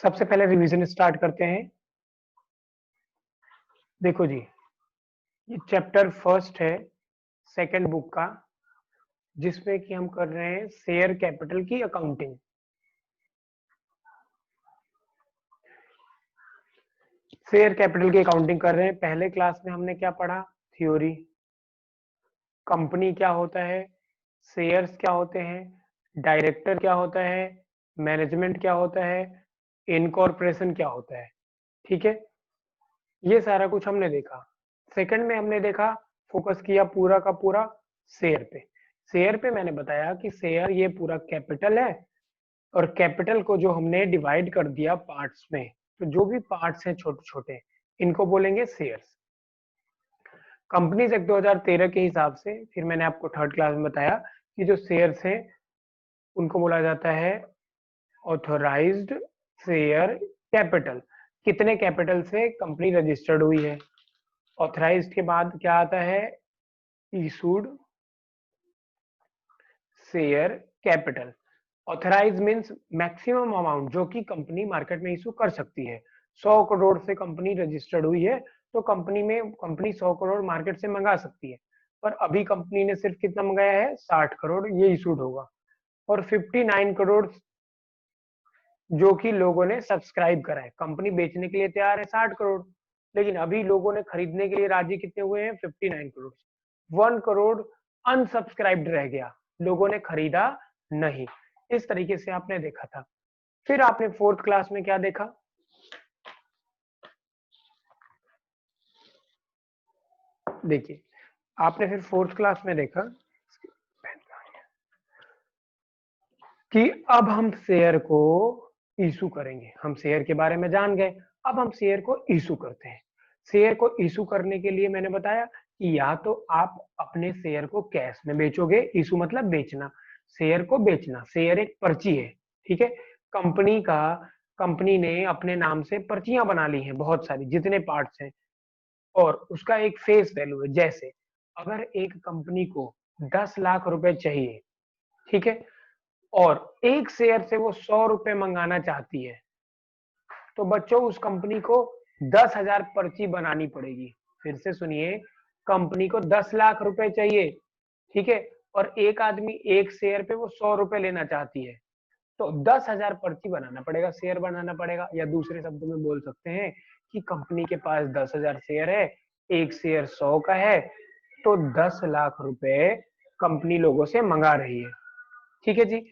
सबसे पहले revision start करते हैं। देखो जी, ये चैप्टर फर्स्ट है सेकंड बुक का, जिसमें कि हम कर रहे हैं शेयर कैपिटल की अकाउंटिंग। शेयर कैपिटल की अकाउंटिंग कर रहे हैं। पहले क्लास में हमने क्या पढ़ा? थ्योरी, कंपनी क्या होता है, शेयर्स क्या होते हैं, डायरेक्टर क्या होता है, मैनेजमेंट क्या होता है, इनकॉर्पोरेशन क्या होता है। ठीक है, ये सारा कुछ हमने देखा। सेकंड में हमने देखा, फोकस किया पूरा का पूरा शेयर पे। शेयर पे मैंने बताया कि शेयर ये पूरा कैपिटल है, और कैपिटल को जो हमने डिवाइड कर दिया पार्ट्स में, तो जो भी पार्ट्स हैं छोटे छोटे, इनको बोलेंगे शेयर्स। कंपनीज एक्ट 2013 के हिसाब से, फिर मैंने आपको थर्ड क्लास में बताया कि जो शेयर्स हैं उनको बोला जाता है ऑथोराइज्ड शेयर कैपिटल। कितने कैपिटल से कंपनी रजिस्टर्ड हुई है। ऑथराइज्ड के बाद क्या आता है? Issued share capital. Authorise means maximum amount जो कि कंपनी मार्केट में इशू कर सकती है। 100 करोड़ से कंपनी रजिस्टर्ड हुई है, तो कंपनी 100 करोड़ मार्केट से मंगा सकती है। पर अभी कंपनी ने सिर्फ कितना मंगाया है? 60 करोड़, ये इशूड होगा। और 59 करोड़ जो कि लोगों ने सब्सक्राइब करा है। कंपनी बेचने के लिए तैयार है 60 करोड़, लेकिन अभी लोगों ने खरीदने के लिए राजी कितने हुए हैं? 59 करोड़। 1 करोड़ अनसब्सक्राइब्ड रह गया, लोगों ने खरीदा नहीं। इस तरीके से आपने देखा था। फिर आपने फोर्थ क्लास में क्या देखा? देखिए, आपने फिर फोर्थ क्लास में देखा कि अब हम शेयर को इशू करेंगे। हम शेयर के बारे में जान गए, अब हम शेयर को इशू करते हैं। शेयर को इशू करने के लिए मैंने बताया कि या तो आप अपने शेयर को कैश में बेचोगे, इशू मतलब बेचना, शेयर को बेचना। शेयर एक पर्ची है, ठीक है। कंपनी ने अपने नाम से पर्चियां बना ली हैं बहुत सारी, जितने पार्ट्स हैं, और उसका एक फेस वैल्यू है। जैसे अगर एक कंपनी को 10 लाख रुपए चाहिए, ठीक है, और एक शेयर से वो 100 रुपए मंगाना चाहती है, तो बच्चों उस कंपनी को 10,000 पर्ची बनानी पड़ेगी। फिर से सुनिए, कंपनी को 10 लाख रुपए चाहिए, ठीक है, और एक आदमी एक शेयर पे वो 100 रुपए लेना चाहती है, तो 10,000 पर्ची बनाना पड़ेगा, शेयर बनाना पड़ेगा। या दूसरे शब्दों में बोल सकते हैं कि कंपनी के पास 10,000 शेयर है, एक शेयर 100 का है, तो 10 लाख रुपए कंपनी लोगों से मंगा रही है। ठीक है जी।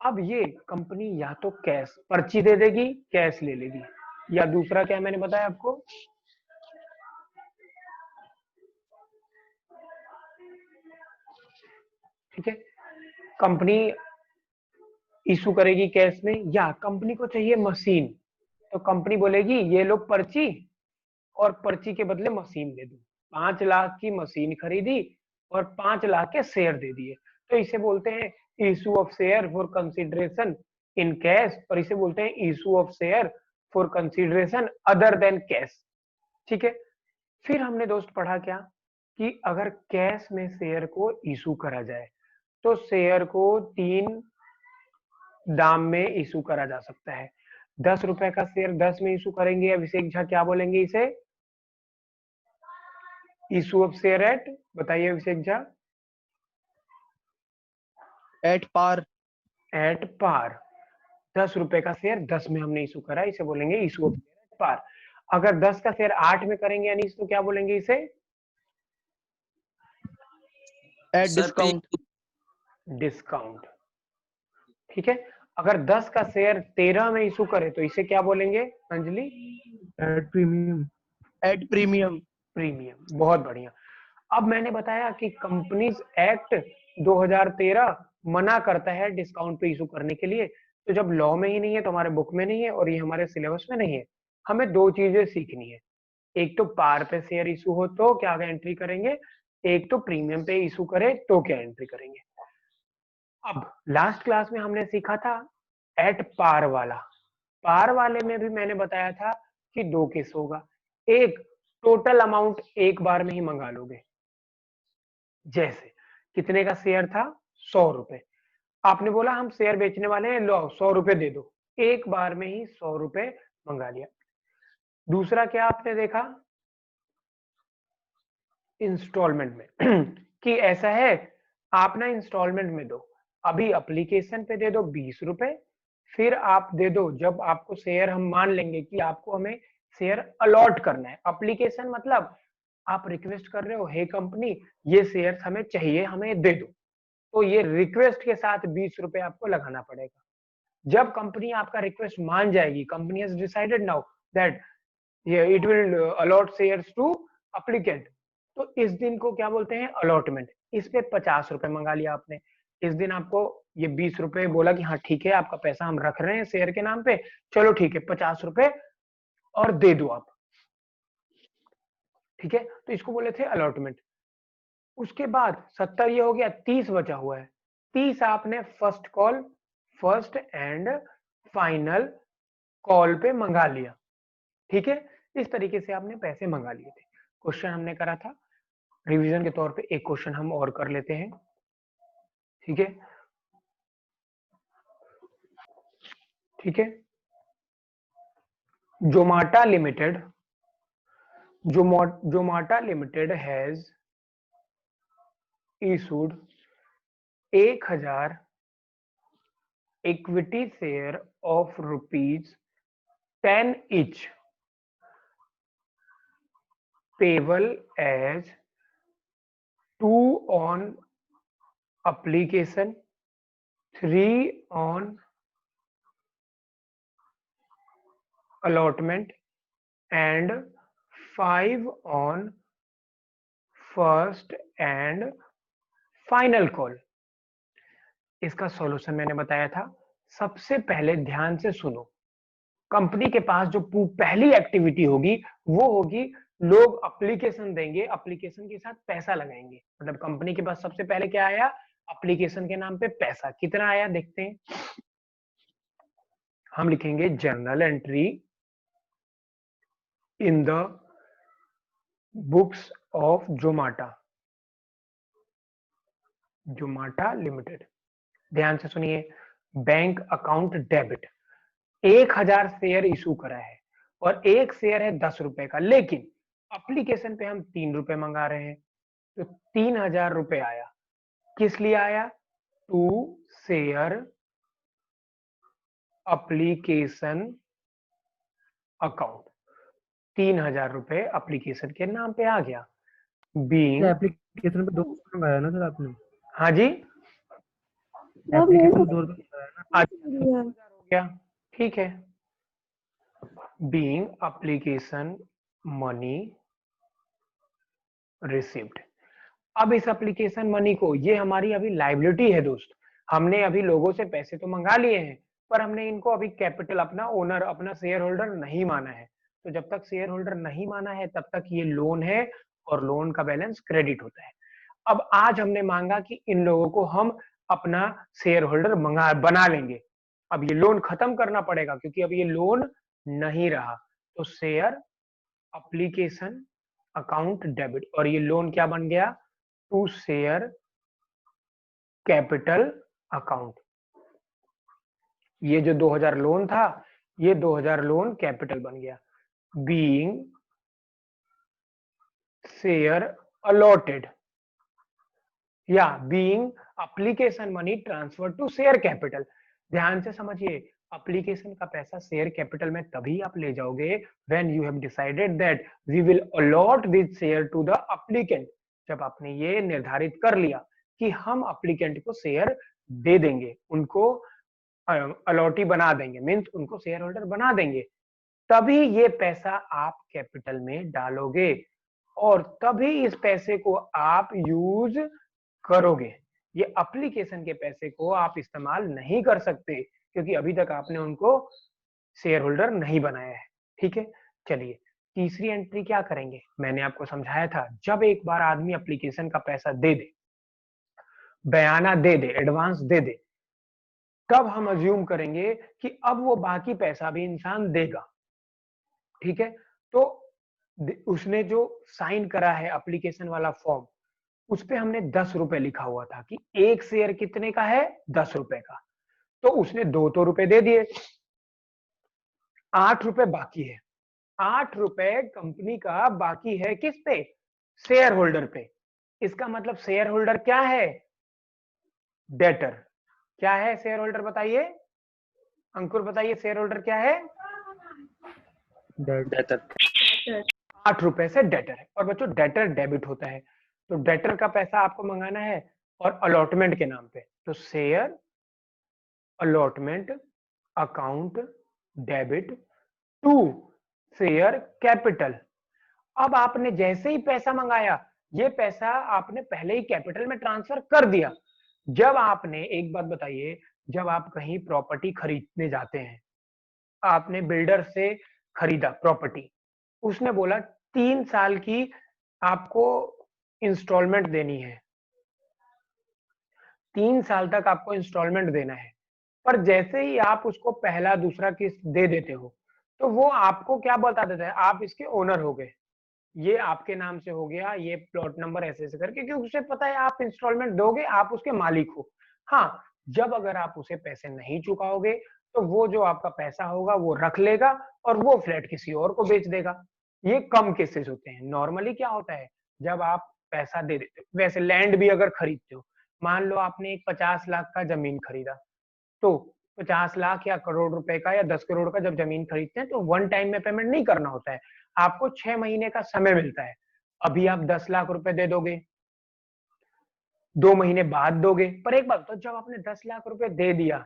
अब ये कंपनी या तो कैश पर्ची दे देगी, कैश ले लेगी, या दूसरा क्या मैंने बताया आपको? ठीक है, कंपनी इशू करेगी कैश में, या कंपनी को चाहिए मशीन, तो कंपनी बोलेगी ये लो पर्ची, और पर्ची के बदले मशीन दे दो। 5 लाख की मशीन खरीदी और 5 लाख के शेयर दे दिए, तो इसे बोलते हैं issue of share for consideration in cash, और इसे बोलते हैं issue of share for consideration other than cash. ठीक है। फिर हमने दोस्त पढ़ा क्या कि अगर कैश में शेयर को इशू करा जाए, तो शेयर को 3 दाम में इशू करा जा सकता है। 10 रुपए का शेयर 10 में इशू करेंगे, अभिषेक झा क्या बोलेंगे इसे? इशू ऑफ शेयर एट, बताइए Abhishek Jha. At par. At par. 10 रुपए का शेयर 10 में हमने इशू करा, इसे बोलेंगे issue of share at par. अगर 10 का शेयर 8 में करेंगे अनीश, तो क्या बोलेंगे इसे? At discount. डिस्काउंट। ठीक है। अगर 10 का शेयर 13 में इशू करे, तो इसे क्या बोलेंगे Anjali? At premium. At premium. Premium. बहुत बढ़िया। अब मैंने बताया कि कंपनीज एक्ट 2013 मना करता है डिस्काउंट पे इशू करने के लिए। तो जब लॉ में ही नहीं है, तो हमारे बुक में नहीं है, और ये हमारे सिलेबस में नहीं है, हमें 2 चीजें सीखनी है। एक तो पार पे शेयर इशू हो तो क्या एंट्री करेंगे, एक तो प्रीमियम पे इशू करे तो क्या एंट्री करेंगे। अब लास्ट क्लास में हमने सीखा था एट पार वाला। पार वाले में भी मैंने बताया था कि 2 केस होगा। एक, टोटल अमाउंट एक बार में ही मंगा लोगे। जैसे कितने का शेयर था? 100 रुपए। आपने बोला हम शेयर बेचने वाले हैं, लो 100 रुपए दे दो, एक बार में ही 100 रुपए मंगा लिया। दूसरा क्या आपने देखा इंस्टॉलमेंट में कि ऐसा है आप ना इंस्टॉलमेंट में दो, अभी एप्लीकेशन पे दे दो 20 रुपए, फिर आप दे दो जब आपको शेयर हम मान लेंगे कि आपको हमें शेयर अलॉट करना है। एप्लीकेशन मतलब आप रिक्वेस्ट कर रहे हो, हे कंपनी ये शेयर हमें चाहिए, हमें दे दो, तो ये रिक्वेस्ट के साथ 20 रुपए आपको लगाना पड़ेगा। जब कंपनी आपका रिक्वेस्ट मान जाएगी, company has decided now that it will allot shares to applicant, तो इस दिन को क्या बोलते हैं अलॉटमेंट। इस पे 50 रुपए मंगा लिया आपने, इस दिन आपको ये 20 रुपए बोला कि हाँ ठीक है आपका पैसा हम रख रहे हैं शेयर के नाम पे, चलो ठीक है 50 रुपए और दे दो आप, ठीक है, तो इसको बोले थे अलॉटमेंट। उसके बाद 70 ये हो गया, 30 बचा हुआ है, 30 आपने फर्स्ट एंड फाइनल कॉल पे मंगा लिया, ठीक है। इस तरीके से आपने पैसे मंगा लिए थे। क्वेश्चन हमने करा था, रिवीजन के तौर पे एक क्वेश्चन हम और कर लेते हैं, ठीक है, ठीक है। जोमाटा limited has issued 1000 equity share of ₹10 each payable as 2 on application, 3 on allotment and 5 on first and final call। इसका सॉल्यूशन मैंने बताया था। सबसे पहले ध्यान से सुनो, कंपनी के पास जो पहली एक्टिविटी होगी वो होगी लोग एप्लीकेशन देंगे, एप्लीकेशन के साथ पैसा लगाएंगे। मतलब कंपनी के पास सबसे पहले क्या आया, एप्लीकेशन के नाम पे पैसा। कितना आया देखते हैं, हम लिखेंगे journal entry in the books of Zomato limited. ध्यान से सुनिए, bank account debit 1000 share issue करा है और एक शेयर है 10 रुपए का, लेकिन एप्लीकेशन पे हम 3 रुपए मंगा रहे हैं, तो 3000 रुपए आया। किस लिए आया, टू शेयर एप्लीकेशन अकाउंट, 3000 रुपए एप्लीकेशन के नाम पे आ गया। बीइंग एप्लीकेशन पे 2 रुपए मंगाया ना सर आपने? हाँ जी, एप्लीकेशन पे 2 रुपए मंगाया ना? हो गया, ठीक है। Being application money received. अब इस एप्लीकेशन मनी को, ये हमारी अभी लायबिलिटी है दोस्त, हमने अभी लोगों से पैसे तो मंगा लिए हैं पर हमने इनको अभी कैपिटल, अपना ओनर, अपना शेयर होल्डर नहीं माना है। तो जब तक शेयर होल्डर नहीं माना है तब तक ये लोन है और लोन का बैलेंस क्रेडिट होता है। अब आज हमने मांगा कि इन लोगों को हम अपना शेयर होल्डर बना लेंगे। अब ये लोन खत्म करना पड़ेगा क्योंकि अब ये लोन नहीं रहा, तो शेयर एप्लीकेशन अकाउंट डेबिट, और ये लोन क्या बन गया, टू शेयर कैपिटल अकाउंट। ये जो 2000 लोन था, ये 2000 लोन कैपिटल बन गया। बीइंग शेयर अलॉटेड या being application money transfer to share capital. ध्यान से समझिए, एप्लीकेशन का पैसा शेयर कैपिटल में तभी आप ले जाओगे when you have decided that we will allot this share to the applicant. जब आपने ये निर्धारित कर लिया कि हम एप्लीकेंट को शेयर दे देंगे, उनको अलॉटी बना देंगे, मीन्स उनको शेयर होल्डर बना देंगे, तभी ये पैसा आप कैपिटल में डालोगे और तभी इस पैसे को आप यूज करोगे। ये एप्लीकेशन के पैसे को आप इस्तेमाल नहीं कर सकते क्योंकि अभी तक आपने उनको शेयर होल्डर नहीं बनाया है, ठीक है। चलिए तीसरी एंट्री क्या करेंगे, मैंने आपको समझाया था, जब एक बार आदमी एप्लीकेशन का पैसा दे दे, बयाना दे दे, एडवांस दे दे, तब हम अज्यूम करेंगे कि अब वो बाकी पैसा भी इंसान देगा, ठीक है। तो उसने जो साइन करा है एप्लीकेशन वाला फॉर्म, उस पे हमने 10 रुपए लिखा हुआ था कि एक शेयर कितने का है, 10 रुपए का, तो उसने 2 तो रुपए दे दिए, ₹8 बाकी है। ₹8 कंपनी का बाकी है किस पे? शेयर होल्डर पे। इसका मतलब शेयर होल्डर क्या है? डेटर। क्या है शेयर होल्डर बताइए? अंकुर बताइए शेयर होल्डर क्या है? डेटर। ₹8 से डेटर है। और बच्चों डेटर डेबिट होता है, तो डेटर का पैसा आपको मंगाना है और अलॉटमेंट के नाम पे, तो share allotment account debit to share capital. अब आपने जैसे ही पैसा मंगाया, ये पैसा आपने पहले ही कैपिटल में ट्रांसफर कर दिया। जब आपने, एक बात बताइए, जब आप कहीं प्रॉपर्टी खरीदने जाते हैं, आपने बिल्डर से खरीदा प्रॉपर्टी, उसने बोला 3 साल की आपको इंस्टॉलमेंट देनी है, 3 साल तक आपको इंस्टॉलमेंट देना है। पर जैसे ही आप उसको पहला दूसरा किस्त दे देते हो, तो वो आपको क्या बता देता है? आप इसके ओनर हो गए, ये आपके नाम से हो गया, ये प्लॉट नंबर ऐसे ऐसे करके, क्योंकि उसे पता है आप इंस्टॉलमेंट दोगे, आप उसके मालिक हो। हाँ, जब अगर आप उसे पैसे नहीं चुकाओगे, तो वो जो आपका पैसा होगा वो रख लेगा और वो फ्लैट किसी और को बेच देगा। ये कम केसेस होते हैं। नॉर्मली क्या होता है, जब आप पैसा दे देते हो, वैसे लैंड भी अगर खरीदते हो, मान लो आपने एक 50 लाख का जमीन खरीदा, तो 50 लाख या करोड़ रुपए का या 10 करोड़ का जब जमीन खरीदते हैं, तो वन टाइम में पेमेंट नहीं करना होता है, आपको 6 महीने का समय मिलता है। अभी आप 10 लाख रुपए दे दोगे, 2 महीने बाद दोगे। पर एक बात, तो जब आपने 10 लाख रुपए दे दिया,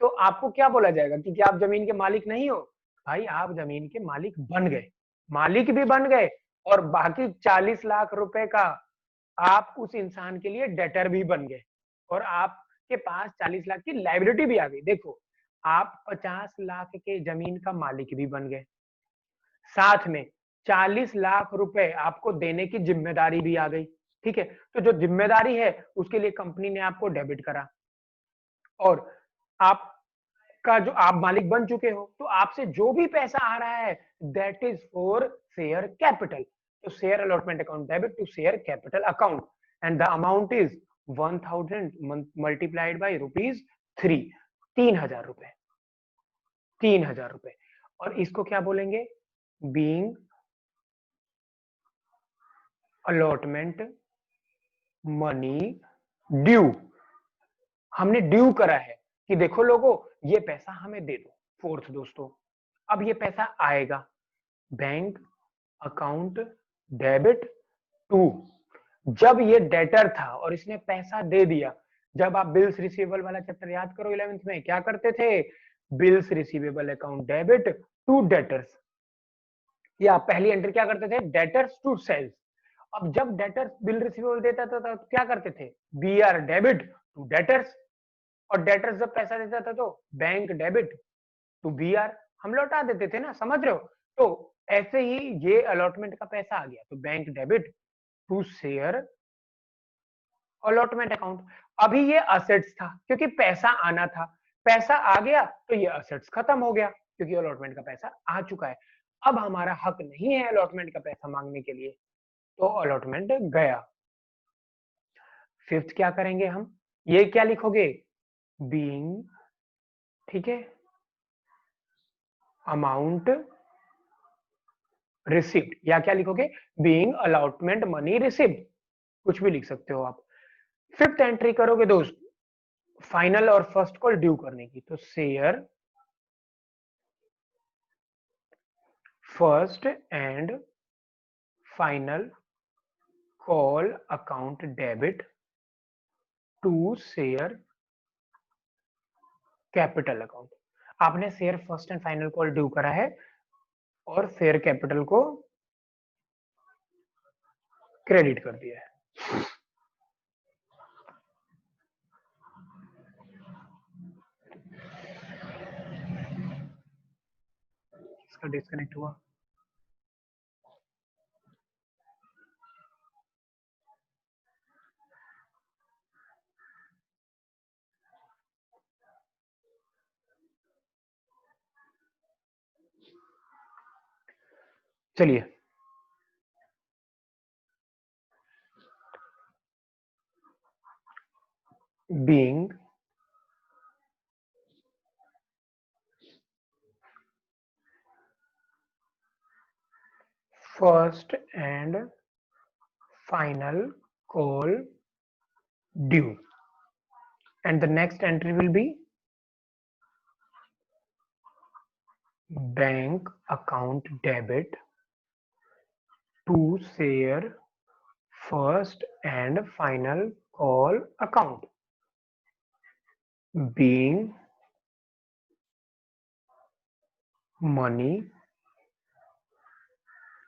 तो आपको क्या बोला जाएगा कि क्या आप जमीन के मालिक नहीं हो? भाई आप जमीन के मालिक बन गए, मालिक भी बन गए, और बाकी 40 लाख रुपए का आप उस इंसान के लिए डेटर भी बन गए, और आपके पास 40 लाख की लाइबिलिटी भी आ गई। देखो, आप 50 लाख के जमीन का मालिक भी बन गए, साथ में 40 लाख रुपए आपको देने की जिम्मेदारी भी आ गई। ठीक है, तो जो जिम्मेदारी है उसके लिए कंपनी ने आपको डेबिट करा, और आपका जो आप मालिक बन चुके हो, तो आपसे जो भी पैसा आ रहा है, that is for share capital. तो share allotment account debit to share capital account, and the amount is 1000 multiplied by ₹3। 3,000 रुपए, 3,000 रुपए। और इसको क्या बोलेंगे? Being allotment money due. हमने ड्यू करा है कि देखो लोगों, ये पैसा हमें दे दो। फोर्थ दोस्तों, अब ये पैसा आएगा बैंक अकाउंट डेबिट टू, जब ये डेटर था और इसने पैसा दे दिया। जब आप बिल्स रिसीवेबल वाला चैप्टर याद करो 11th में, क्या करते थे? Bills receivable account debit to debtors, या पहली एंट्री क्या करते थे? Debtors to sales. अब जब डेटर्स बिल रिसीवेबल देता था तो क्या करते थे? B R debit to debtors, और डेटर्स जब पैसा देता था तो bank debit to B R, हम लौटा देते थे ना, समझ रहे हो? तो ऐसे ही ये अलॉटमेंट का पैसा आ गया, तो bank debit to share allotment account. अभी ये असेट्स था क्योंकि पैसा आना था, पैसा आ गया तो ये असेट्स खत्म हो गया क्योंकि अलॉटमेंट का पैसा आ चुका है। अब हमारा हक नहीं है अलॉटमेंट का पैसा मांगने के लिए, तो अलॉटमेंट गया। फिफ्थ क्या करेंगे हम? ये क्या लिखोगे? बीइंग, ठीक है, अमाउंट रिसिप्ट, या क्या लिखोगे? बीइंग अलॉटमेंट मनी रिसिप्ट, कुछ भी लिख सकते हो आप। फिफ्थ एंट्री करोगे दोस्त, फाइनल और फर्स्ट कॉल ड्यू करने की, तो share first and final call account debit to share capital account. आपने share first and final call due करा है और शेयर कैपिटल को क्रेडिट कर दिया है। इसका डिस्कनेक्ट हुआ। चलिए, being first and final call due, and the next entry will be bank account debit to share first and final call account being money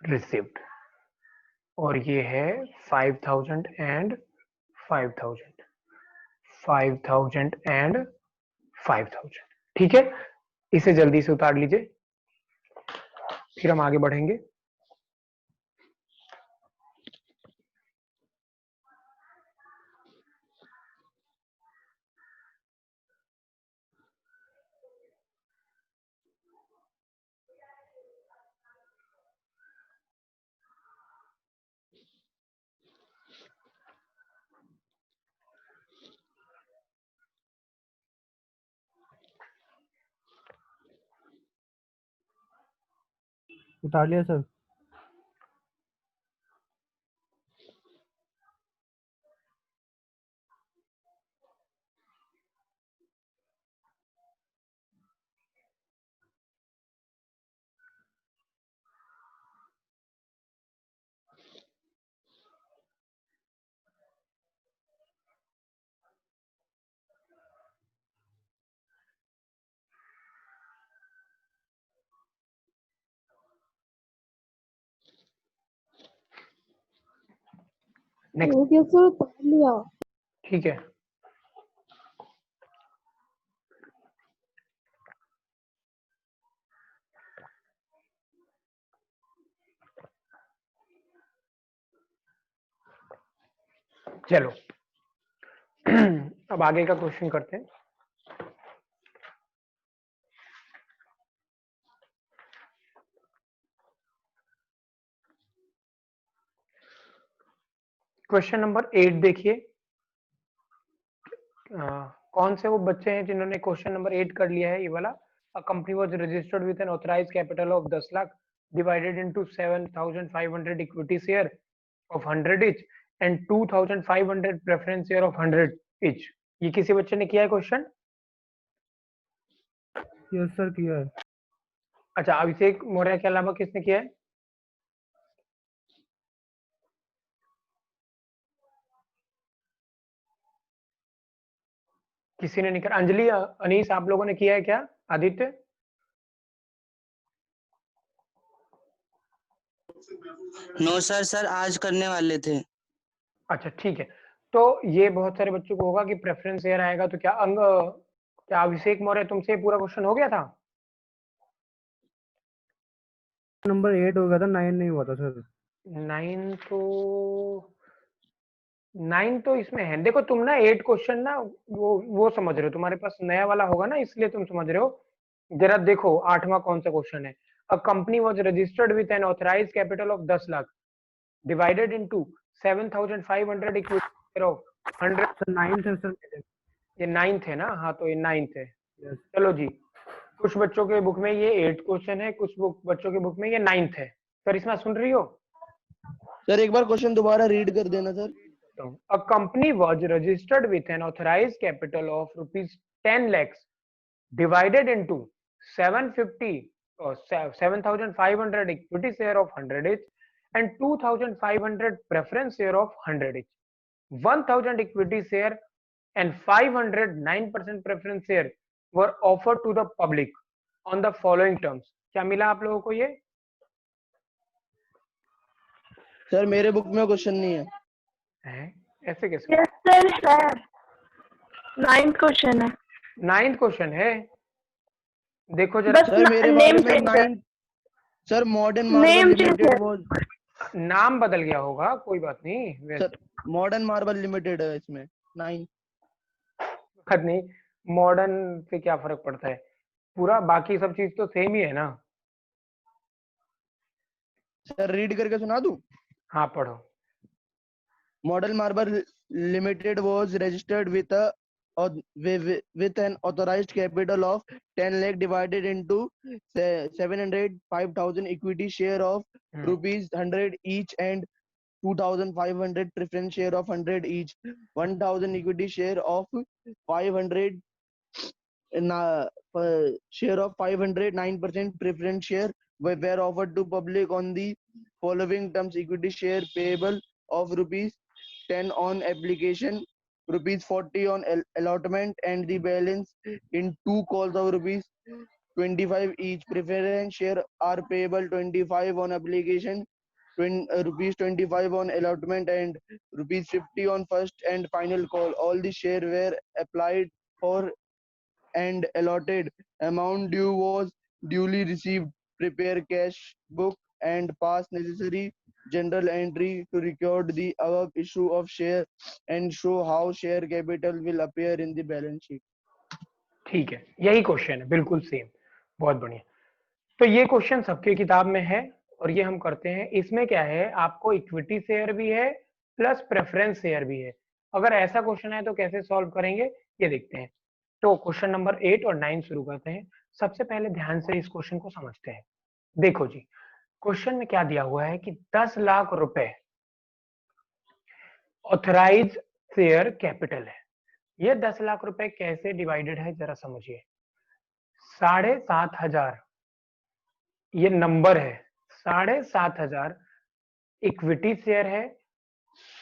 received, और ये है 5000 and 5000, 5000 and 5000। ठीक है, इसे जल्दी से उतार लीजिए, फिर हम आगे बढ़ेंगे। उतार लिया सर। नेक्स्ट, हो गया सर, उतार लिया। ठीक है। चलो अब आगे का क्वेश्चन करते हैं। क्वेश्चन नंबर 8 देखिए। कौन से वो बच्चे हैं जिन्होंने क्वेश्चन नंबर 8 कर लिया है, ये वाला। A company was registered with N authorised capital of 10 lakh divided into 7500 equity share of 100 each and 2500 preference share of 100 each। ये किसी बच्चे ने किया है क्वेश्चन? यस सर, किया है। अच्छा, अभिषेक मौर्य के अलावा किसने किया है? किसी ने नहीं करा। अंजलि, अनीस, आप लोगों ने किया है क्या? आदित्य? नो सर, सर आज करने वाले थे। अच्छा ठीक है, तो ये बहुत सारे बच्चों को होगा कि प्रेफरेंस शेयर आएगा, तो क्या क्या अभिषेक मौर्य तुमसे पूरा क्वेश्चन हो गया था? नंबर 8 हो गया था, 9 नहीं हुआ था सर। 9 तो इसमें है। देखो तुम ना 8 क्वेश्चन ना वो समझ रहे हो, तुम्हारे पास नया वाला होगा ना, इसलिए तुम समझ रहे हो। जरा देखो 8वां कौन सा क्वेश्चन है। A company was registered with N authorised capital of 10 lakh divided into 7500 equity of 100। Sir 9 है सर मेरे। ये 9th है ना? हाँ, तो ये 9th है। यस। चलो जी, कुछ बच्चों के बुक में ये 8 क्वेश्चन है, कुछ बच्चों के बुक में ये 9th है। करिश्मा सुन रही हो? सर एक बार क्वेश्चन दोबारा रीड कर देना sir. A company was registered with an authorized capital of rupees 10 lakhs divided into 750 or 7500 equity share of 100 each and 2500 preference share of 100 each. 1000 equity share and 500 9% preference share were offered to the public on the following terms. क्या मिला आप लोगों को ये? Sir मेरे book में question नहीं है। ऐसे कैसे? Yes sir, sir 9th question है। 9th क्वेश्चन है, देखो जरा। बस सर मेरे नेम वाले में चेंज है। 9 sir modern name marble change limited है। वो। नाम बदल गया होगा, कोई बात नहीं। सर मॉडर्न मार्बल लिमिटेड है इसमें 9। बात नहीं, मॉडर्न से क्या फर्क पड़ता है, पूरा बाकी सब चीज तो सेम ही है ना। सर रीड करके सुना दूं? हाँ पढ़ो। Modern marble limited was registered with with an authorized capital of 10 lakh divided into 705,000 equity share of rupees 100 each and 2,500 preference share of 100 each, 1,000 equity share of 500 share of 500 9% preference share were offered to public on the following terms: equity share payable of rupees 10 on application, rupees 40 on allotment, and the balance in 2 calls of rupees 25 each. Preference share are payable 25 on application, rupees 25 on allotment, and rupees 50 on first and final call. All the share were applied for and allotted amount due was duly received. Prepare cash book and pass necessary general entry to record the above issue of share and show how share capital will appear in the balance sheet. ठीक है, यही question है, बिल्कुल same. बहुत बढ़िया। तो ये question सबके किताब में है और ये हम करते हैं। इसमें क्या है, आपको इक्विटी शेयर भी है प्लस प्रेफरेंस शेयर भी है। अगर ऐसा क्वेश्चन है तो कैसे सॉल्व करेंगे ये देखते हैं। तो क्वेश्चन नंबर 8 और 9 शुरू करते हैं। सबसे पहले ध्यान से इस क्वेश्चन को समझते हैं। देखो जी, क्वेश्चन में क्या दिया हुआ है कि 10 लाख रुपए ऑथराइज शेयर कैपिटल है। ये 10 लाख रुपए कैसे डिवाइडेड है जरा समझिए। 7,500 ये नंबर है, 7,500 इक्विटी शेयर है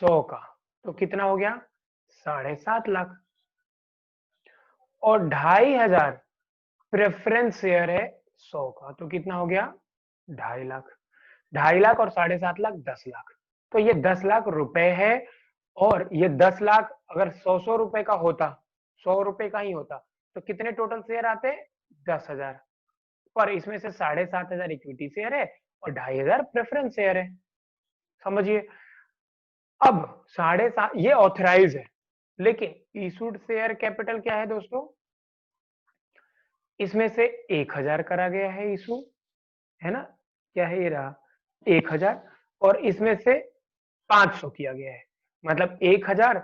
100 का, तो कितना हो गया 7.5 लाख। और 2,500 प्रेफरेंस शेयर है 100 का, तो कितना हो गया 2.5 लाख। 2.5 लाख और 7.5 लाख 10 लाख। तो ये 10 लाख रुपए है और ये 10 लाख अगर 100 रुपए का होता, 100 रुपए का ही होता, तो कितने टोटल शेयर आते 10,000। पर इसमें से 7,500 इक्विटी शेयर है और 2,500 प्रेफरेंस शेयर है। समझिए। अब 7.5 ये ऑथराइज है, लेकिन इशूड शेयर कैपिटल क्या है दोस्तों, इसमें से 1,000 करा गया है इशू, है ना, क्या है ये रहा 1,000, और इसमें से 500 किया गया है। मतलब 1,000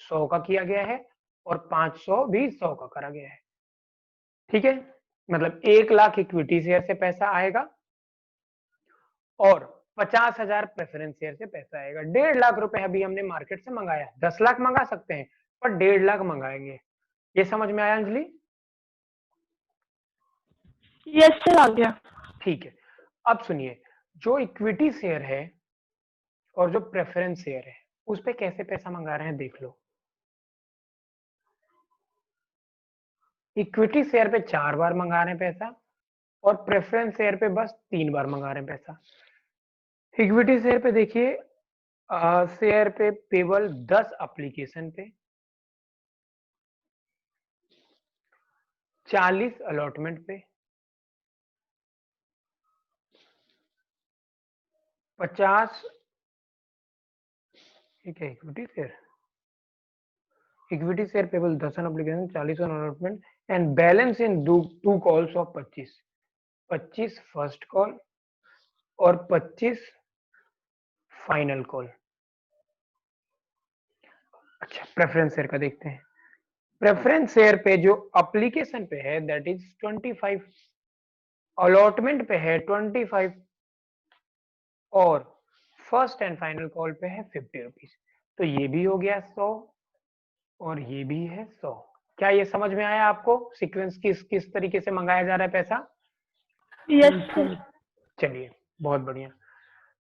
100 का किया गया है और 500 भी 100 का करा गया है। ठीक है, मतलब 1 लाख इक्विटी शेयर से पैसा आएगा और 50,000 प्रेफरेंस शेयर से पैसा आएगा। 1.5 लाख रुपए अभी हमने मार्केट से मंगाया। 10 लाख मंगा सकते हैं पर 1.5 लाख मंगाएंगे। ये समझ में आया अंजलि? यस सर, आ गया। ठीक है, अब सुनिए, जो इक्विटी शेयर है और जो प्रेफरेंस शेयर है उस पे कैसे पैसा मंगा रहे हैं देख लो। इक्विटी शेयर पे 4 बार मंगा रहे हैं पैसा और प्रेफरेंस शेयर पे बस 3 बार मंगा रहे हैं पैसा। इक्विटी शेयर पे देखिए, शेयर पे पेबल 10 एप्लीकेशन पे, 40 अलॉटमेंट पे, 50 ठीक है equity share payable 10 application, 40 on allotment and balance in 2 calls of 25 first call और 25 फाइनल कॉल। अच्छा, प्रेफरेंस शेयर का देखते हैं। प्रेफरेंस शेयर पे जो एप्लीकेशन पे है दैट इज 25, अलॉटमेंट पे है 25 और फर्स्ट एंड फाइनल कॉल पे है 50 रुपीज। तो ये भी हो गया 100 और ये भी है 100। क्या ये समझ में आया आपको सीक्वेंस किस तरीके से मंगाया जा रहा है पैसा? Yes sir. चलिए, बहुत बढ़िया।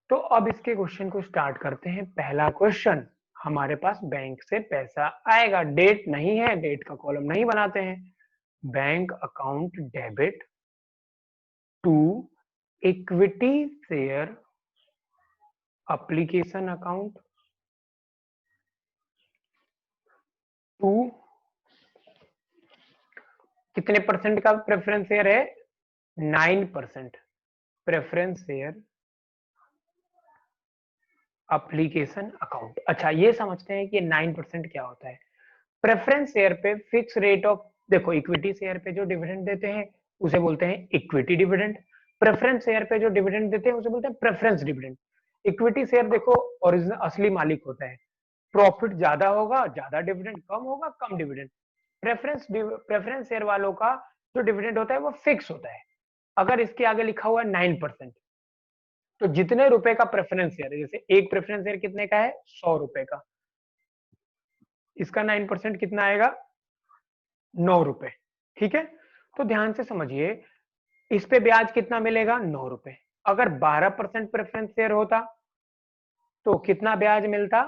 तो अब इसके क्वेश्चन को स्टार्ट करते हैं। पहला क्वेश्चन, हमारे पास बैंक से पैसा आएगा, डेट नहीं है, डेट का कॉलम नहीं बनाते हैं। Bank account debit to equity share application account to कितने परसेंट का प्रेफरेंस शेयर है 9% प्रेफरेंस शेयर एप्लीकेशन अकाउंट। अच्छा, ये समझते हैं कि 9% क्या होता है। प्रेफरेंस शेयर पे फिक्स रेट ऑफ, देखो इक्विटी शेयर पे जो डिविडेंड देते हैं उसे बोलते हैं इक्विटी डिविडेंड। प्रेफरेंस शेयर पे जो डिविडेंड देते हैं उसे बोलते हैं प्रेफरेंस डिविडेंड। इक्विटी शेयर देखो ओरिजिनल असली मालिक होता है, प्रॉफिट ज्यादा होगा ज्यादा डिविडेंड, कम होगा कम डिविडेंड। प्रेफरेंस शेयर वालों का जो डिविडेंड होता है वो फिक्स होता है। अगर इसके आगे लिखा हुआ है 9%, तो जितने रुपए का प्रेफरेंस शेयर है, जैसे एक प्रेफरेंस शेयर कितने का है, 100 रुपए का, इसका 9% कितना आएगा, 9 रुपए। ठीक है, तो ध्यान से समझिए, इस पे ब्याज कितना मिलेगा, 9 रुपए। अगर 12% प्रेफरेंस शेयर होता तो कितना ब्याज मिलता,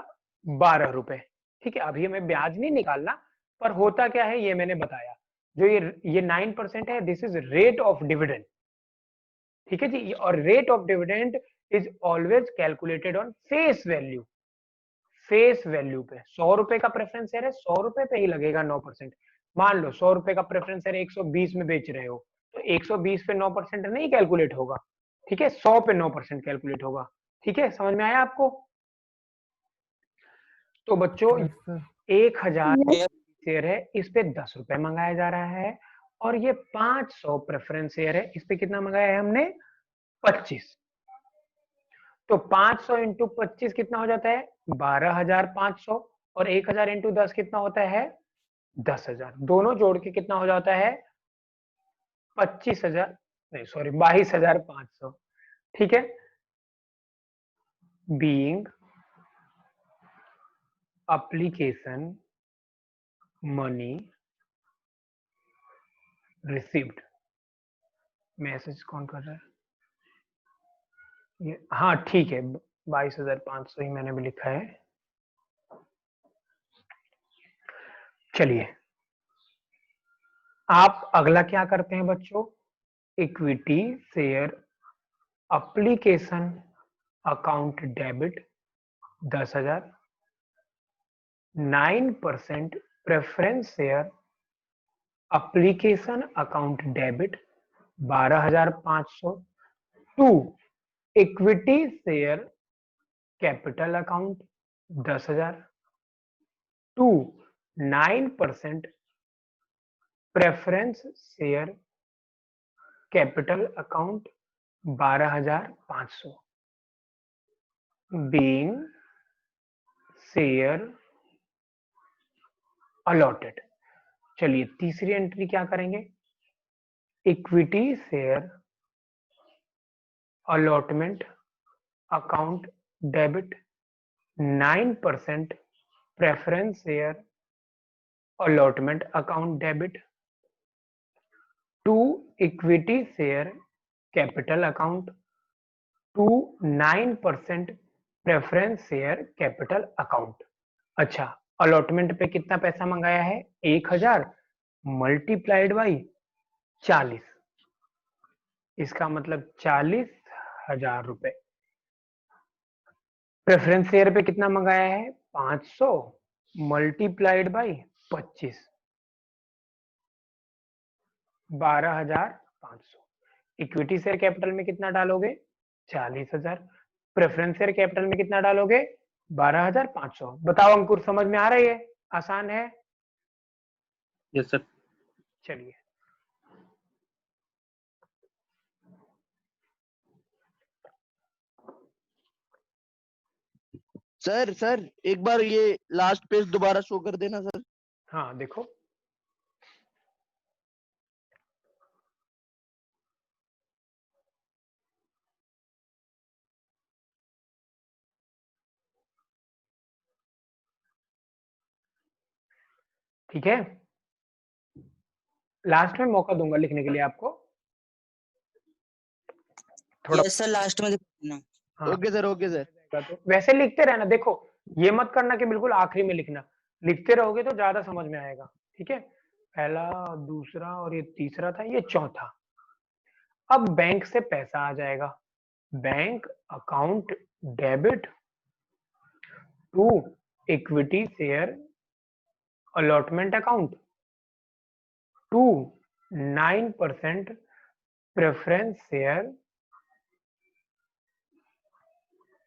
12 रुपए। ठीक है, अभी हमें ब्याज नहीं निकालना, पर होता क्या है ये मैंने बताया। जो ये 9% है, this is rate of dividend. ठीक है जी, और rate of dividend is always calculated on face value. Face value पे 100 रुपए का प्रेफरेंस शेयर है, 100 रुपए पे ही लगेगा 9%। मान लो 100 रुपए का प्रेफरेंस शेयर 120 में बेच रहे हो, तो 120 पे 9% नहीं कैलकुलेट होगा। ठीक है, 100 पे 9% कैलकुलेट होगा। ठीक है, समझ में आया आपको? तो बच्चों, यस सर। 1000 Yes. शेयर है, इस पे 10 रुपए मंगाया जा रहा है, और ये 500 प्रेफरेंस शेयर है, इस पे कितना मंगाया है हमने, 25। तो 500 इंटू 25 कितना हो जाता है, 12,500, और 1000 इंटू 10 कितना होता है, 10,000। दोनों जोड़ के कितना हो जाता है, 25,000, नहीं सॉरी 22,500। ठीक है, being application money received। Message कौन कर रहा है ये, हाँ ठीक है, 22,500 ही मैंने भी लिखा है। चलिए, आप अगला क्या करते हैं बच्चों, equity share application account debit 10,000, 9% preference share application account debit 12,500, to equity share capital account 10,000, to 9% preference share capital account 12,500, being share allotted. चलिए, तीसरी एंट्री क्या करेंगे, equity share allotment account debit 9% preference share allotment account debit, to equity share capital account, to 9% preference share capital account. अच्छा, allotment पे कितना पैसा मंगाया है, 1000 मल्टीप्लाइड बाई 40, इसका मतलब 40,000 रुपए। प्रेफरेंस शेयर पे कितना मंगाया है, 500 multiplied by 25, 12,500। Equity share capital में कितना डालोगे, 40,000। प्रेफरेंस शेयर कैपिटल में कितना डालोगे, 12,500। बताओ अंकुर, समझ में आ रही है, आसान है? Yes sir. चलिए, सर सर एक बार ये लास्ट पेज दोबारा शो कर देना सर। हाँ देखो, ठीक है, लास्ट में मौका दूंगा लिखने के लिए आपको, थोड़ा। यस सर, लास्ट में दिखाना। हाँ, ओके सर, ओके सर। तो वैसे लिखते रहना, देखो ये मत करना कि बिल्कुल आखिरी में लिखना, लिखते रहोगे तो ज्यादा समझ में आएगा। ठीक है, पहला, दूसरा और ये तीसरा था, ये चौथा। अब बैंक से पैसा आ जाएगा, bank account debit to equity share allotment account, to 9% preference share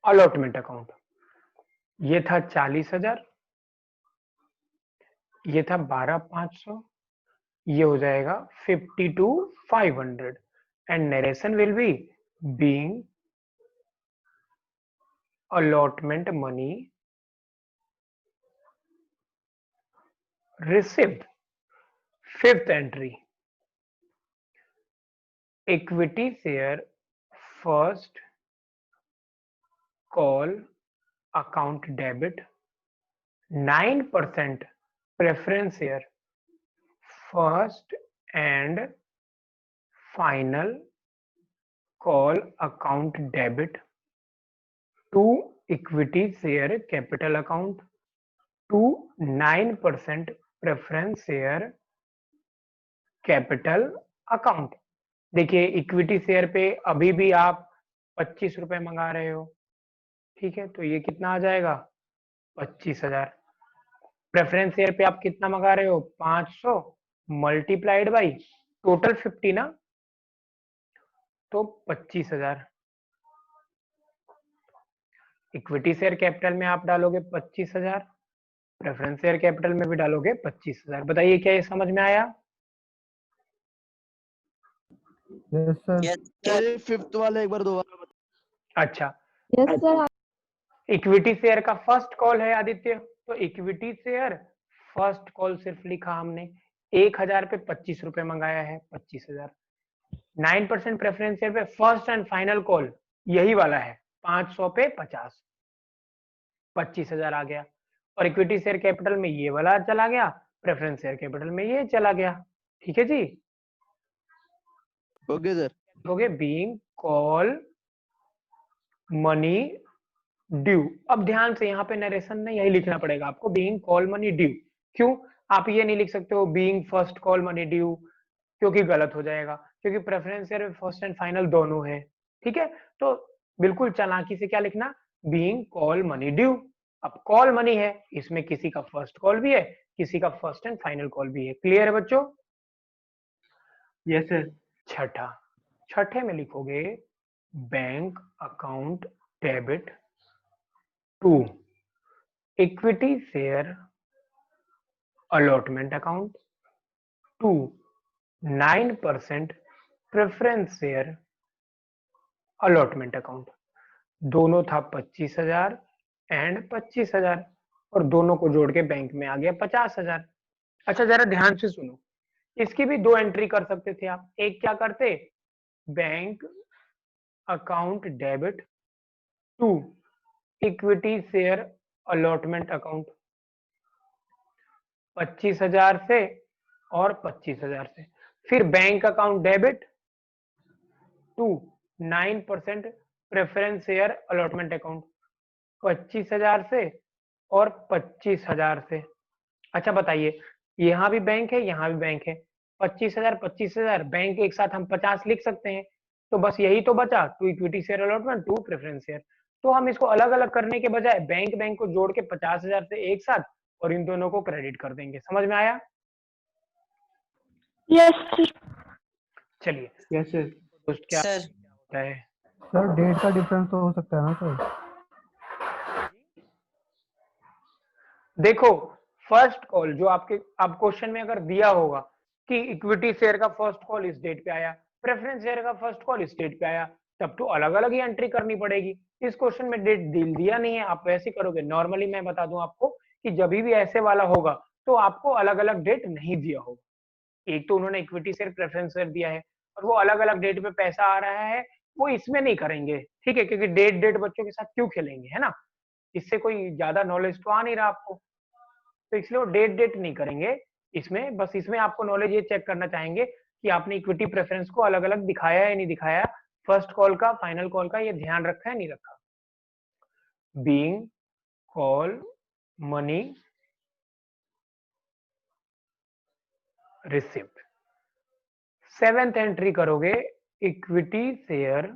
allotment account. ये था 40,000, ये था 12,500, ये हो जाएगा 52,500, and narration will be being allotment money received। 5th entry, equity share first call account debit, 9% preference share first and final call account debit to equity share capital account to 9% preference share capital account. देखिए equity share पे अभी भी आप 25 रुपए मंगा रहे हो, ठीक है, तो ये कितना आ जाएगा 25,000। प्रेफरेंस शेयर पे आप कितना मंगा रहे हो 500 मल्टीप्लाइड बाई टोटल 50 ना, तो 25,000। इक्विटी शेयर कैपिटल में आप डालोगे 25,000, प्रेफरेंस शेयर कैपिटल में भी डालोगे 25,000। बताइए क्या ये समझ में आया? Yes sir. सर ये फिफ्थ वाला एक बार दोबारा बताओ। अच्छा, यस सर। इक्विटी शेयर का फर्स्ट कॉल है आदित्य, तो इक्विटी शेयर फर्स्ट कॉल सिर्फ लिखा हमने, 1,000 पे 25 रुपए मंगाया है, 25,000। 9% प्रेफरेंस शेयर पे फर्स्ट एंड फाइनल कॉल यही वाला है, 500 पे 50, 25,000 आ गया। और इक्विटी शेयर कैपिटल में ये वाला चला गया, प्रेफरेंस शेयर कैपिटल में ये चला गया। ठीक है जी, ओके सर। हो गए बीइंग कॉल मनी ड्यू। अब ध्यान से यहाँ पे नरेशन में यही लिखना पड़ेगा आपको, बीइंग कॉल मनी ड्यू। क्यों? आप ये नहीं लिख सकते हो being first call money due, क्योंकि गलत हो जाएगा, क्योंकि प्रेफरेंस शेयर में फर्स्ट एंड फाइनल दोनों है। ठीक है, तो बिल्कुल चालाकी से क्या लिखना, बीइंग कॉल मनी ड्यू। अब कॉल मनी है, इसमें किसी का फर्स्ट कॉल भी है, किसी का फर्स्ट एंड फाइनल कॉल भी है। क्लियर है बच्चों? Yes, sir. छठा, छठे में लिखोगे bank account debit to equity share allotment account to 9% preference share allotment account. दोनों था 25,000 एंड 25,000, और दोनों को जोड़ के बैंक में आ गया 50,000। अच्छा जरा ध्यान से सुनो, इसकी भी दो एंट्री कर सकते थे आप। एक क्या करते, bank account debit to equity share allotment account, 25,000 से और 25,000 से, फिर bank account debit to 9% preference share allotment account, 25,000 से और 25,000 से। अच्छा बताइए, यहाँ भी बैंक है, यहाँ भी बैंक है, 25,000 25,000 बैंक एक साथ हम 50 लिख सकते हैं, तो बस यही तो बचा, to equity share allotment to preference share. तो हम इसको अलग अलग करने के बजाय बैंक बैंक को जोड़ के 50,000 से एक साथ और इन दोनों को क्रेडिट कर देंगे। समझ में आया? यस चलिए Yes, sir. दोस्त क्या सर होता है? सर डेट का डिफरेंस तो हो सकता है ना सर? देखो फर्स्ट कॉल जो आपके आप क्वेश्चन में अगर दिया होगा कि इक्विटी शेयर का फर्स्ट कॉल इस डेट पे आया, प्रेफरेंस शेयर का फर्स्ट कॉल इस डेट पे आया, तब तो अलग अलग ही एंट्री करनी पड़ेगी। इस क्वेश्चन में डेट दिया नहीं है, आप वैसे करोगे। नॉर्मली मैं बता दूं आपको कि जब भी ऐसे वाला होगा तो आपको अलग अलग डेट नहीं दिया होगा। एक तो उन्होंने इक्विटी शेयर प्रेफरेंस शेयर दिया है और वो अलग अलग डेट पे पैसा आ रहा है, वो इसमें नहीं करेंगे। ठीक है, क्योंकि डेट डेट बच्चों के साथ क्यों खेलेंगे, है ना? इससे कोई ज्यादा नॉलेज तो आ नहीं रहा आपको, तो इसलिए वो डेट डेट नहीं करेंगे इसमें। बस इसमें आपको नॉलेज ये चेक करना चाहेंगे कि आपने इक्विटी प्रेफरेंस को अलग अलग दिखाया या नहीं दिखाया, फर्स्ट कॉल का फाइनल कॉल का ये ध्यान रखा है नहीं रखा। Being call money receipt, 7th entry करोगे इक्विटी शेयर